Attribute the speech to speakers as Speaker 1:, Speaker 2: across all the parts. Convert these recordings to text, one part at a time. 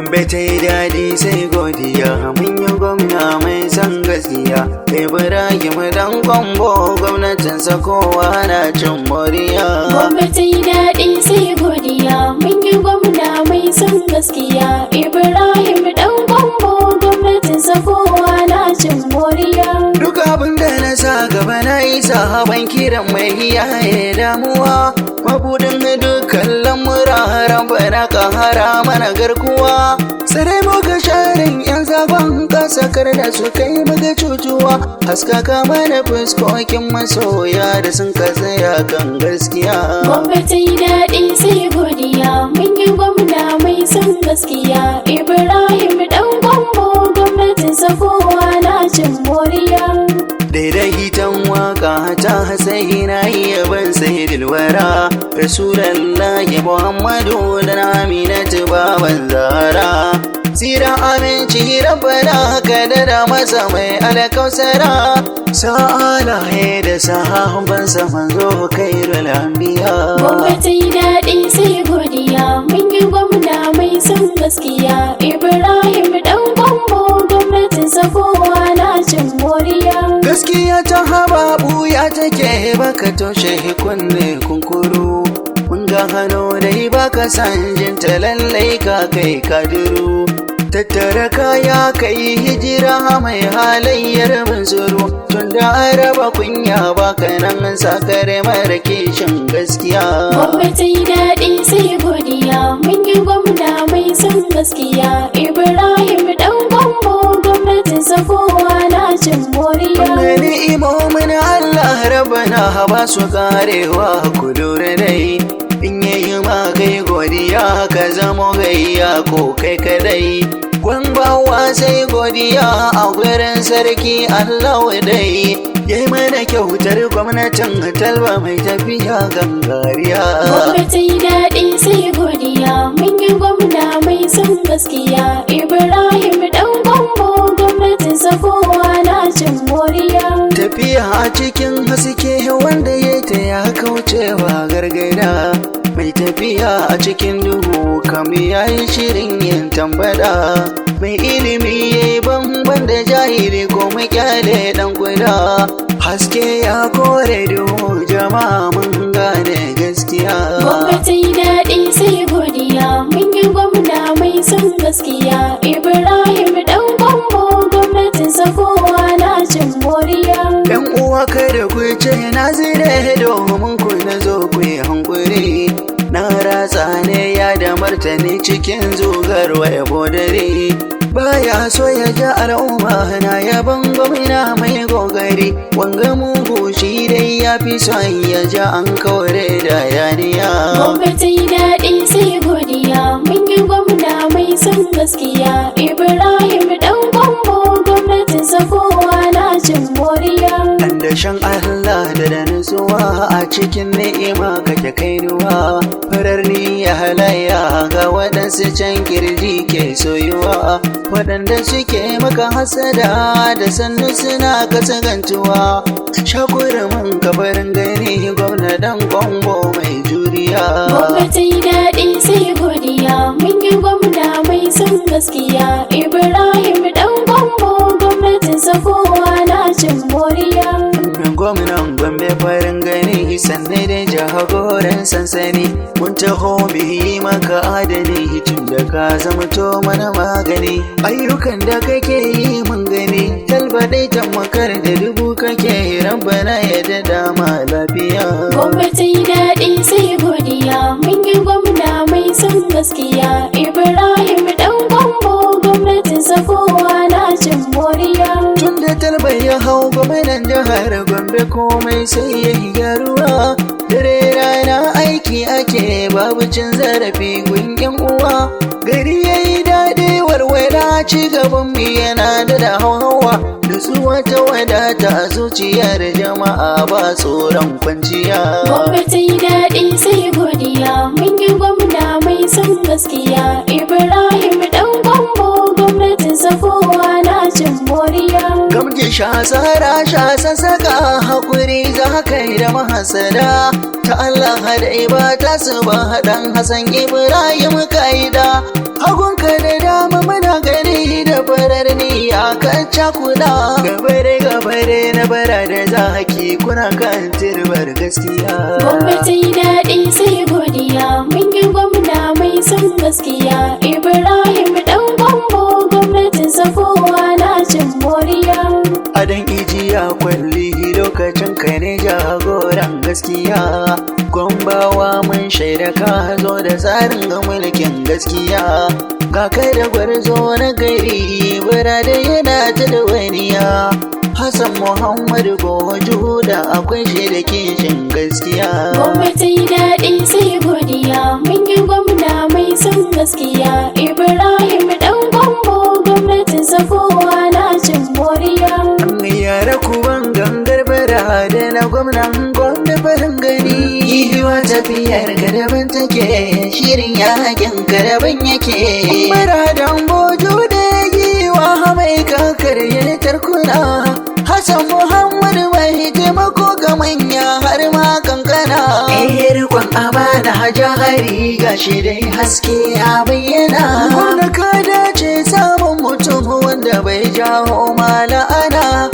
Speaker 1: Gombe ta yi daɗi sai godiya, mun yi gwamna mai san gaskiya. Ibrahim dan Kwambo gwamnatinsa kowa na cin moriya.
Speaker 2: Gombe ta yi daɗi sai godiya, mun yi gwamna mai san gaskiya. Ibrahim dan Kwambo gwamnatinsa kowa na cin moriya.
Speaker 1: Duk abin da na sa gaba na yi sahaban kiran mai iyaye damuwa. Mabudin dukkan lamura bana ka hara mana garkuwa. Tsare muka sharin yan zagon kasa kar da su kai muga cutuwa. Haskaka mana fuskokin masoya da sun ka tsaya kan gaskiya.
Speaker 2: Gombe ta yi daɗi sai godiya, mun yi gwamna mai son gaskiya. Ibrahim dan Kwambo gwamnatinsa kowa na cin moriya.
Speaker 1: Daidahitan waka ta sai na iya ban sai dilwara. Rasulallahi Muhammadu da Aminatu baban Zahra. Sira aminci rabbana ka da masa mai alkausara. Sa'alaye da sahaban sa manzo kairul anbiya.
Speaker 2: Gombe ta yi daɗi sai godiya, mun yi gwamna mai son gaskiya. Ibrahim dan Kwambo gwamnatinsa kowa na cin moriya.
Speaker 1: Gaskiya ta hababu ya take baka toshe kunne kunkuru. Mun ga hannu dai baka san jinta lallai ka kai kadiru. Tattara kaya kai hijira mai halayyar bunzuru. Tunda an raba kunya baka nan sakare mara kishin gaskiya.
Speaker 2: Gombe ta yi daɗi sai godiya, mun yi gwamna mai son gaskiya. Ibrahim dan Kwambo gwamnatinsa kowa na cin moriya.
Speaker 1: Ni'imomin Allah rabbana ba su karewa ku lura dai. In yayi ma kai godiya ka zamo gayya ko kai kadai. Gwangwawa sai godiya a gurin sarki Allah dai. Yayi mana kyautar gwamnatin talba mai tafiya gangariya.
Speaker 2: Gombe ta yi daɗi sai godiya, mun yi gwamna mai son gaskiya. Ibrahim dan Kwambo gwamnatinsa kowa na cin moriya.
Speaker 1: Tafiya a cikin haske wanda ya ta ya kaucewa gargada. Mai tafiya a cikin duhu kam ya yi shirin yin tambada. Mai ilimi ya yi banban da jahili ko kyale dan guda. Haske ya kore duhu jama'a mun gane gaskiya.
Speaker 2: Gombe ta yi daɗi sai godiya, mun yi gwamna mai son gaskiya. Ibrahim dan Kwambo gwamnatinsa kowa na cin moriya.
Speaker 1: Yan uwa kada ku ce na zire domin ku na zo ku yi hankuri. Na ratsa ne ya da martani cikin zugar waya bodare. Baya so ya ja al'umma na yaban gwamna mai gogari. Wanga mugu shi dai ya fi son ya ja an kaware da yaniya.
Speaker 2: Gombe ta yi daɗi sai godiya, mun yi gwamna mai son gaskiya. Ibrahim dan Kwambo gwamnatinsa kowa na cin moriya.
Speaker 1: Da shan Allah da nutsuwa a cikin ni'ima kake kainuwa. Farar niyya halayya ga waɗansu can kirji ke soyuwa. Waɗanda suke maka hasada da sannu suna kasagantuwa. Shakura mun kabarin gani gwamna dan Kwambo mai juriya.
Speaker 2: Gombe ta yi daɗi sai godiya, mun yi gwamna mai son gaskiya. Ibrahim dan Kwambo gwamnatinsa kowa na cin moriya.
Speaker 1: Gwamnan Gombe farin gani sannan da jagoran sansani. Mun taho biyi maka adani tun da ka zamto mana magani. Ayyukan da kake yi mun gani talba dai tamakar da dubu kake rabbana ya da dama lafiya.
Speaker 2: Gombe ta yi daɗi sai godiya, mun yi gwamna mai son gaskiya. Ibrahim dan Kwambo gwamnatinsa kowa na cin moriya.
Speaker 1: Tun da talba ya hau gwamnan jihar Gombe komai sai ya yi gyaruwa. Dare rana aiki ake babu cin zarafi gun uwa. Gari ya yi daɗi warwara ci gaban mu yana da hawa. Nutsuwa ta wadata zuciyar jama'a ba tsoron kwanciya.
Speaker 2: Gombe ta yi daɗi sai godiya, mun yi gwamna mai son gaskiya. Ibrahim dan Kwambo gwamnatinsa kowa na cin moriya.
Speaker 1: Gamji sha tsara sha sassaka haƙuri za ka yi da mahasada ta Allah dai ba ta su ba haɗan Hassan Ibrahim kaida hagunka da dama muna gani da farar niyya kan cakuda gabare na bara da zaki kuna kan turbar gaskiya.
Speaker 2: Gwamnati daɗi sai godiya mun yi gwamna mai son gaskiya Ibrahim ɗan Gombo gwamnatin kowa na cin moriya.
Speaker 1: Adan ijiya kwalli lokacin ka ne jagoran gaskiya Gombawa mun shaida ka zo da tsarin mulkin gaskiya ga kai da gwarzo na gari bara da yana ta da waniya Hassan Muhammadu Gojo da akwai shi da kishin gaskiya.
Speaker 2: Gwamnati daɗi sai godiya mun yi gwamna mai son gaskiya Ibrahim ɗan Gombo gwamnatin kowa na cin moriya.
Speaker 1: Yara kuban gangar bara da na gwamnan Gombe farin gani yiwa tafiyar gadaban take shirin yakin gadaban yake bara dan bojo da yiwa mai kakar yana tarkuna Hassan Muhammadu mai taimako ga manya har ma kankana rikon amana jahari gashi dai haske ya bayyana wanda ka dace samun mutum wanda bai jawo mala'ana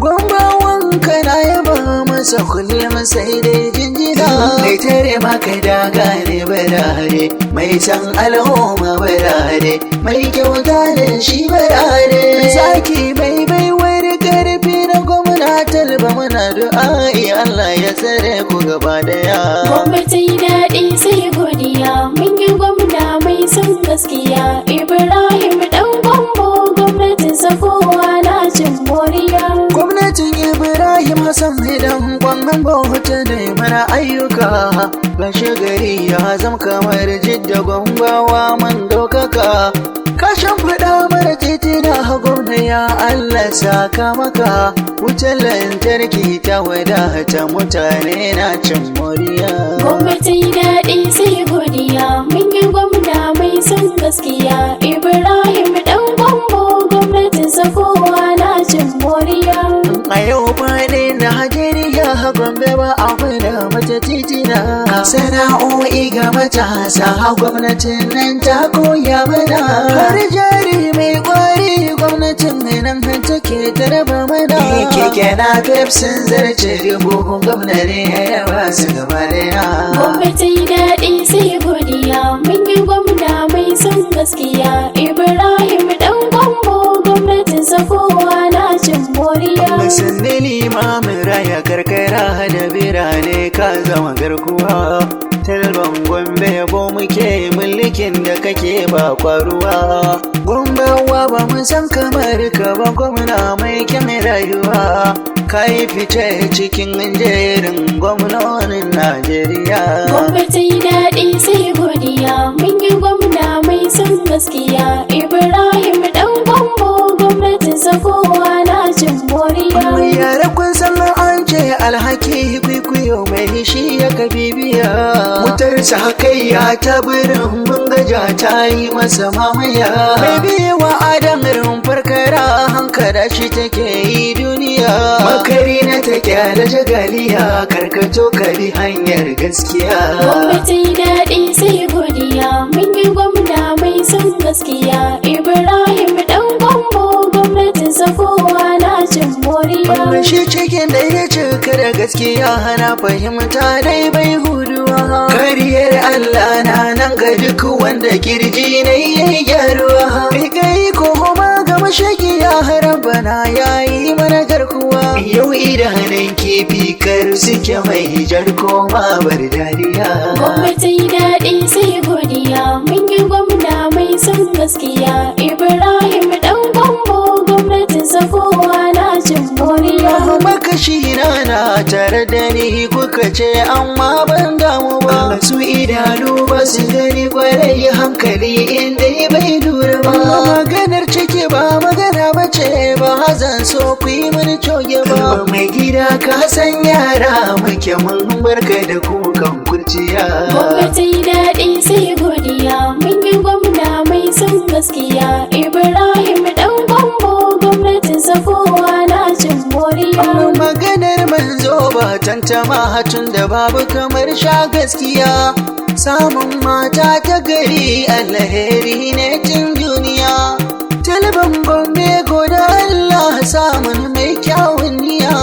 Speaker 1: Gwambawan kana yaba masa kullum sai dai jinjina mai tare maka daga ne barare mai san al'umma barare mai kyauta da shi barare zaki mai baiwar karfi na gwamnatin ba muna du'a'i Allah ya tsare ku gaba daya.
Speaker 2: Gwamnati daɗi sai godiya mun yi gwamna mai son gaskiya Ibrahim ɗan Gombo gwamnatin kowa na cin moriya.
Speaker 1: Gwamnatin Ibrahim Hassan idan gwamnan bauta da mana ayyuka gashi gari ya zama kamar jidda Gombawa man daukaka kashin fada mara titina gwamna ya Allah saka maka wutar lantarki ta wadata mutane na cin moriya.
Speaker 2: Gwamnati daɗi sai godiya mun yi gwamna mai son gaskiya Ibrahim ɗan Gombo gwamnatin kowa na cin moriya.
Speaker 1: A yau faɗin Najeriya Gombe ba a da mata titina sana'o'i ga matasa gwamnatin nan ta koya mana har jari mai kwari gwamnatin nan take ta raba mana keke na pepsin zarce dubu gwamnati ya ba su gaba daya.
Speaker 2: Gwamnati daɗi sai godiya mun yi gwamna mai son gaskiya Ibrahim ɗan Gombo gwamnatin kowa na cin moriya.
Speaker 1: Sanni limamin raya karkara da birane ka zama garkuwa talban Gombe yabo muke mulkin da kake ba kwaruwa Gombawa ba mu san kamar ka ba gwamna mai kyan rayuwa ka yi fice cikin jerin gwamnonin Najeriya.
Speaker 2: Gwamnati daɗi sai godiya mun yi gwamna mai son gaskiya Ibrahim ɗan Gombo gwamnatin kowa na cin moriya.
Speaker 1: Yara kun san an ce alhaki kwikwiyo mai shi ya bibiya wutar sa kai ya ta birin bungaja ta yi masa mamaya mai biyewa adam rumfar kara hankara shi take yi duniya makari na ta kyala jagaliya karkato ka bi hanyar gaskiya.
Speaker 2: Gwamnati daɗi sai godiya mun yi gwamna mai son gaskiya Ibrahim ɗan Gombo gwamnatin kowa na cin moriya.
Speaker 1: Shi cikin da ya cika da gaskiya hana fahimta dai bai huduwa kariyar Allah na nan ga duk wanda kirji ne ya yi gyaruwa kai ko kuma ga mashakiya Rabbana ya yi mana garkuwa yau idanun kifi kar suke mai jar koma bar dariya.
Speaker 2: Gwamnati daɗi sai godiya mun yi gwamna mai son gaskiya Ibrahim ɗan Gombo gwamnatin kowa na cin moriya.
Speaker 1: Makashi na tare da ni kuka ce amma ban damu ba su idanu ba su gani kwarai hankali inda bai dura ba maganar ciki ba magana ba ce ba hazan so ku yi mini coge ba mai gida ka san yara muke mun barka da kukan kurciya.
Speaker 2: Gwamnati daɗi sai godiya mun yi gwamna mai son gaskiya Ibrahim ɗan Gombo gwamnatin kowa na cin
Speaker 1: tantama tun da babu kamar sha gaskiya. Samun mata ta gari alheri ne tun duniya. Talban Gombe goda Allah samun mai kyawun niyya.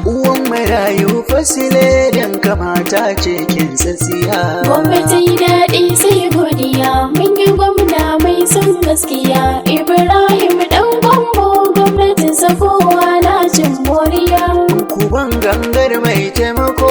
Speaker 1: Uwan marayu fasile don kamata ce kin tsatsiya.
Speaker 2: Gombe ta yi daɗi sai godiya, mun yi gwamna mai son gaskiya. Ibrahim ɗan Gombo gwamnatin kowa na cin moriya.
Speaker 1: Kuban gangar mai taimako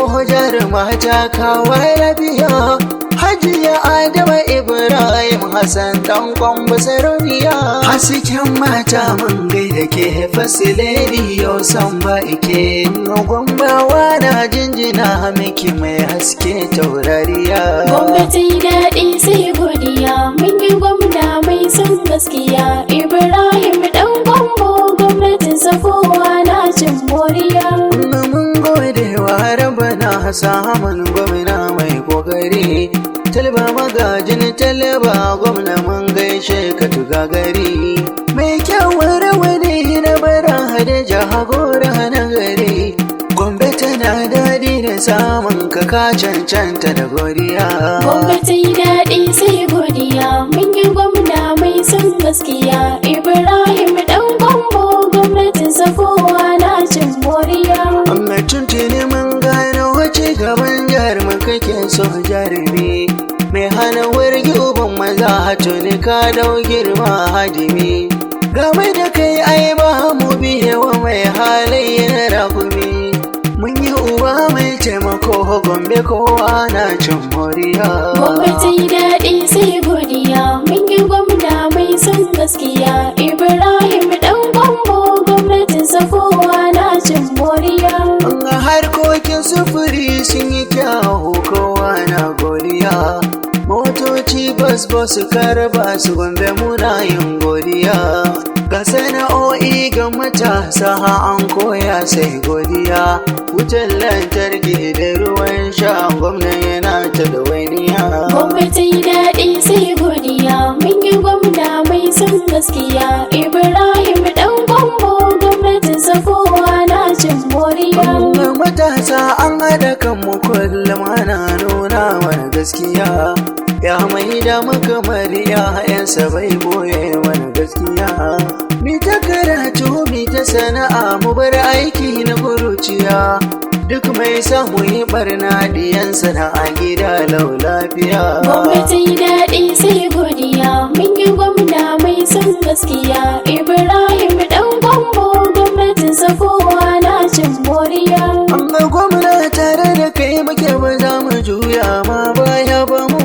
Speaker 1: mata kawai lafiya. Hajiya Adama Ibrahim Hassan ɗan Gombe sarauniya. Hasken mata mun gaida ke fasiledi yau san ba ike. Gombawa na jinjina miki mai haske taurariya.
Speaker 2: Gombe ta yi daɗi sai godiya, mun yi gwamna mai son gaskiya. Ibrahim ɗan Gombo gwamnatin kowa na cin moriya.
Speaker 1: Mun gode wa rabana samun gwamna mai kokari. Talba magajin talba gwamna mun gaishe ka tuga gari. Mai kyawun rawani na bara da jagora na gari. Gombe tana daɗi da samun ka cancanta da godiya.
Speaker 2: Gombe ta yi daɗi sai godiya, mun yi gwamna mai son gaskiya. Ibrahim ɗan Gombo gwamnatin kowa na cin moriya.
Speaker 1: Amma tuntuni mun gano wace gaban jihar mu kake so jarumi. Mai hana wargi uban maza tuni ka dau girma hadimi. Game da kai ai ba mu biye wa mai halayyar rakumi. Mun yi uba mai taimako Gombe kowa na cin moriya.
Speaker 2: Gombe ta yi daɗi sai godiya, mun yi gwamna mai son gaskiya. Ibrahim ɗan Gombo gwamnatin kowa na cin moriya.
Speaker 1: Harkokin sufuri sun yi kyawu kowa na godiya. Motoci bas karba su Gombe muna yin godiya. Ga sana'o'i ga matasa an koya sai godiya. Wutar lantarki da ruwan sha gwamna yana ta dawainiya.
Speaker 2: Gombe ta yi daɗi sai godiya, mun yi gwamna mai son gaskiya. Ibrahim ɗan Gombo gwamnatin kowa na cin moriya.
Speaker 1: Matasa an haɗa kanmu kullum ana nuna mana gaskiya. Ya mai da kamar ‘ya'yansa bai boye mana gaskiya. Mi ta karatu mi ta sana'a mu bar aiki na kuruciya. Duk mai samu yi barna diyansa na a gida lau lafiya.
Speaker 2: Gombe ta yi daɗi sai godiya, mun yi gwamna mai son gaskiya. Ibrahim ɗan Gombo gwamnatin kowa na cin moriya.
Speaker 1: Amma gwamna tare da kai muke ba za mu juya ma baya ba mu.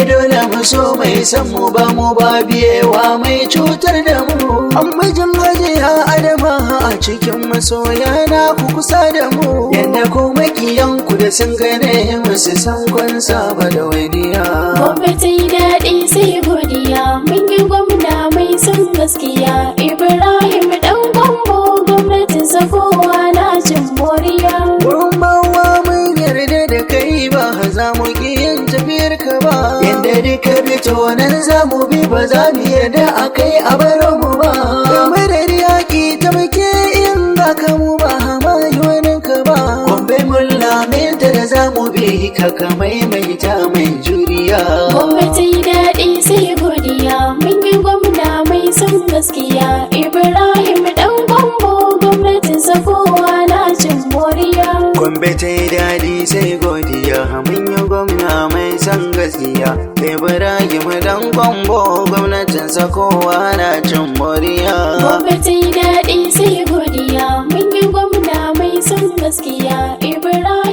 Speaker 1: Dole mu so mai san mu ba mu ba biyewa mai cutar da mu. Amma jin hajiya Adama a cikin masoya na ku kusa da mu. Yanda ko makiyanku da sun gane musu san kun saba da wadiya.
Speaker 2: Gombe ta yi daɗi sai godiya, mun yi gwamna mai son gaskiya. Ibrahim ɗan Gombo gwamnatin kowa na cin moriya.
Speaker 1: Gombawa mun yarda da kai ba za mu ƙi yin tafiyar ka ba. Yanda duka fito nan za mu bi ba za mu yarda a kai a baro mu ba. Game da yaƙi ta muke in ba ka mu ba ma yi wani ka ba. Gombe mun laminta da za mu bi ka maimaita mai juriya.
Speaker 2: Gombe ta yi daɗi sai godiya, mun yi gwamna mai son gaskiya. Ibrahim ɗan Gombo gwamnatin kowa na cin moriya.
Speaker 1: Gombe ta yi daɗi sai godiya, mun yi gwamna mai son gaskiya. Ibrahim ɗan Gombo gwamnatin kowa na cin moriya.
Speaker 2: Gombe ta yi daɗi sai godiya, mun yi gwamna mai son gaskiya. Ibrahim